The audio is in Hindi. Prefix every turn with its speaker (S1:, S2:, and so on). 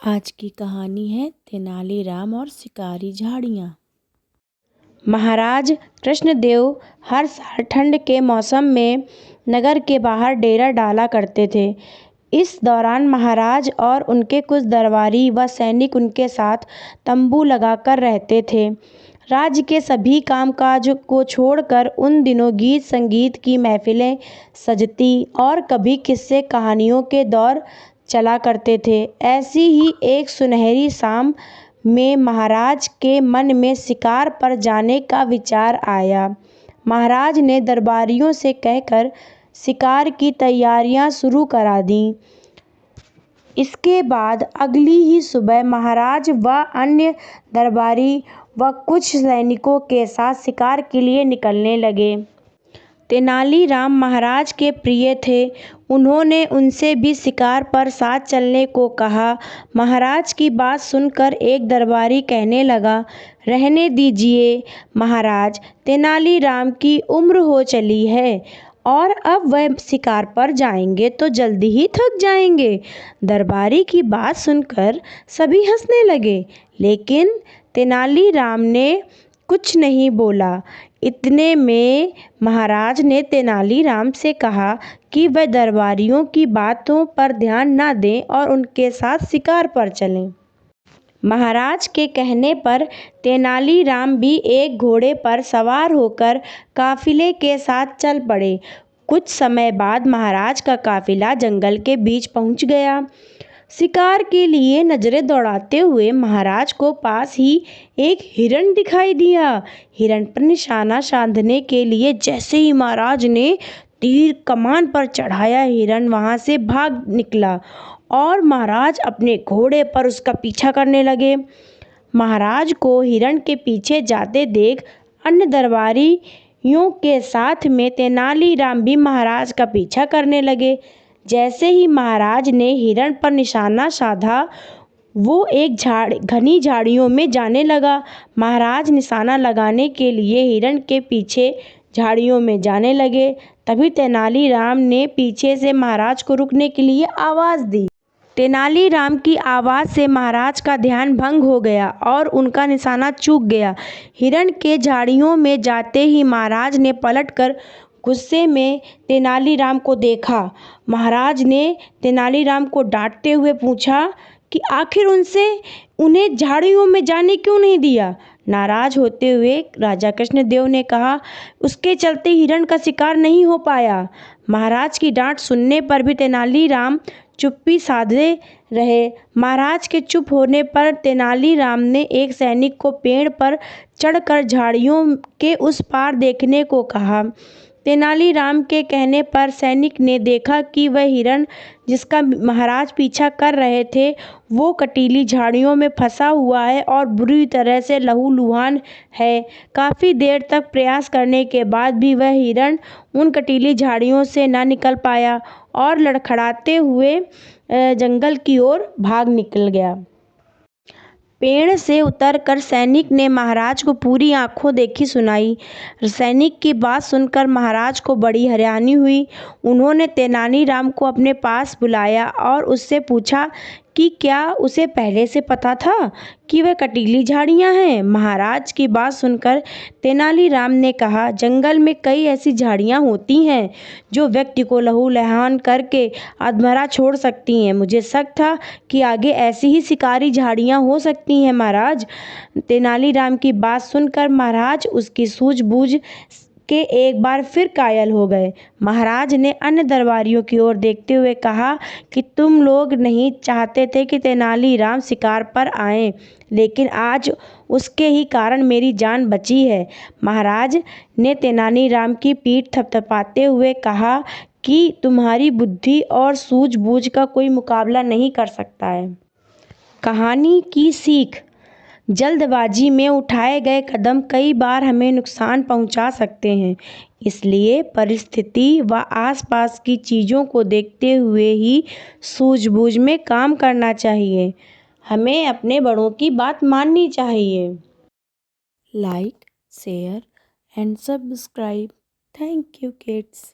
S1: आज की कहानी है तेनालीराम और शिकारी झाड़ियाँ।
S2: महाराज कृष्णदेव हर साल ठंड के मौसम में नगर के बाहर डेरा डाला करते थे। इस दौरान महाराज और उनके कुछ दरबारी व सैनिक उनके साथ तंबू लगाकर रहते थे। राज्य के सभी कामकाज को छोड़कर उन दिनों गीत संगीत की महफिलें सजती और कभी किस्से कहानियों के दौर चला करते थे। ऐसी ही एक सुनहरी शाम में महाराज के मन में शिकार पर जाने का विचार आया। महाराज ने दरबारियों से कहकर शिकार की तैयारियां शुरू करा दीं। इसके बाद अगली ही सुबह महाराज व अन्य दरबारी व कुछ सैनिकों के साथ शिकार के लिए निकलने लगे। तेनालीराम महाराज के प्रिय थे। उन्होंने उनसे भी शिकार पर साथ चलने को कहा। महाराज की बात सुनकर एक दरबारी कहने लगा, रहने दीजिए महाराज, तेनालीराम की उम्र हो चली है और अब वह शिकार पर जाएंगे तो जल्दी ही थक जाएंगे। दरबारी की बात सुनकर सभी हंसने लगे, लेकिन तेनालीराम ने कुछ नहीं बोला। इतने में महाराज ने तेनालीराम से कहा कि वह दरबारियों की बातों पर ध्यान न दें और उनके साथ शिकार पर चलें। महाराज के कहने पर तेनालीराम भी एक घोड़े पर सवार होकर काफिले के साथ चल पड़े। कुछ समय बाद महाराज का काफिला जंगल के बीच पहुंच गया। शिकार के लिए नजरें दौड़ाते हुए महाराज को पास ही एक हिरण दिखाई दिया। हिरण पर निशाना साधने के लिए जैसे ही महाराज ने तीर कमान पर चढ़ाया, हिरण वहां से भाग निकला और महाराज अपने घोड़े पर उसका पीछा करने लगे। महाराज को हिरण के पीछे जाते देख अन्य दरबारियों के साथ में तेनालीराम भी महाराज का पीछा करने लगे। जैसे ही महाराज ने हिरण पर निशाना साधा, वो एक घनी झाड़ियों में जाने लगा। महाराज निशाना लगाने के लिए हिरण के पीछे झाड़ियों में जाने लगे। तभी तेनालीराम ने पीछे से महाराज को रुकने के लिए आवाज दी। तेनालीराम की आवाज से महाराज का ध्यान भंग हो गया और उनका निशाना चूक गया। हिरण के झाड़ियों में जाते ही महाराज ने पलटकर गुस्से में तेनालीराम को देखा। महाराज ने तेनालीराम को डांटते हुए पूछा कि आखिर उन्हें झाड़ियों में जाने क्यों नहीं दिया। नाराज होते हुए राजा कृष्णदेव ने कहा, उसके चलते हिरण का शिकार नहीं हो पाया। महाराज की डांट सुनने पर भी तेनालीराम चुप्पी साधे रहे। महाराज के चुप होने पर तेनालीराम ने एक सैनिक को पेड़ पर चढ़कर झाड़ियों के उस पार देखने को कहा। तेनालीराम के कहने पर सैनिक ने देखा कि वह हिरण जिसका महाराज पीछा कर रहे थे, वो कटीली झाड़ियों में फंसा हुआ है और बुरी तरह से लहूलुहान है। काफ़ी देर तक प्रयास करने के बाद भी वह हिरण उन कटीली झाड़ियों से न निकल पाया और लड़खड़ाते हुए जंगल की ओर भाग निकल गया। पेड़ से उतरकर सैनिक ने महाराज को पूरी आंखों देखी सुनाई। सैनिक की बात सुनकर महाराज को बड़ी हैरानी हुई। उन्होंने तेनालीराम को अपने पास बुलाया और उससे पूछा कि क्या उसे पहले से पता था कि वह कटीली झाड़ियां हैं। महाराज की बात सुनकर तेनालीराम ने कहा, जंगल में कई ऐसी झाड़ियां होती हैं जो व्यक्ति को लहूलुहान करके अधमरा छोड़ सकती हैं। मुझे शक था कि आगे ऐसी ही शिकारी झाड़ियां हो सकती हैं महाराज। तेनालीराम की बात सुनकर महाराज उसकी सूझबूझ के एक बार फिर कायल हो गए। महाराज ने अन्य दरबारियों की ओर देखते हुए कहा कि तुम लोग नहीं चाहते थे कि तेनालीराम शिकार पर आए, लेकिन आज उसके ही कारण मेरी जान बची है। महाराज ने तेनालीराम की पीठ थपथपाते हुए कहा कि तुम्हारी बुद्धि और सूझबूझ का कोई मुकाबला नहीं कर सकता है। कहानी की सीख, जल्दबाजी में उठाए गए कदम कई बार हमें नुकसान पहुंचा सकते हैं। इसलिए परिस्थिति व आसपास की चीज़ों को देखते हुए ही सूझबूझ में काम करना चाहिए। हमें अपने बड़ों की बात माननी चाहिए।
S1: Like, share and subscribe. Thank you kids.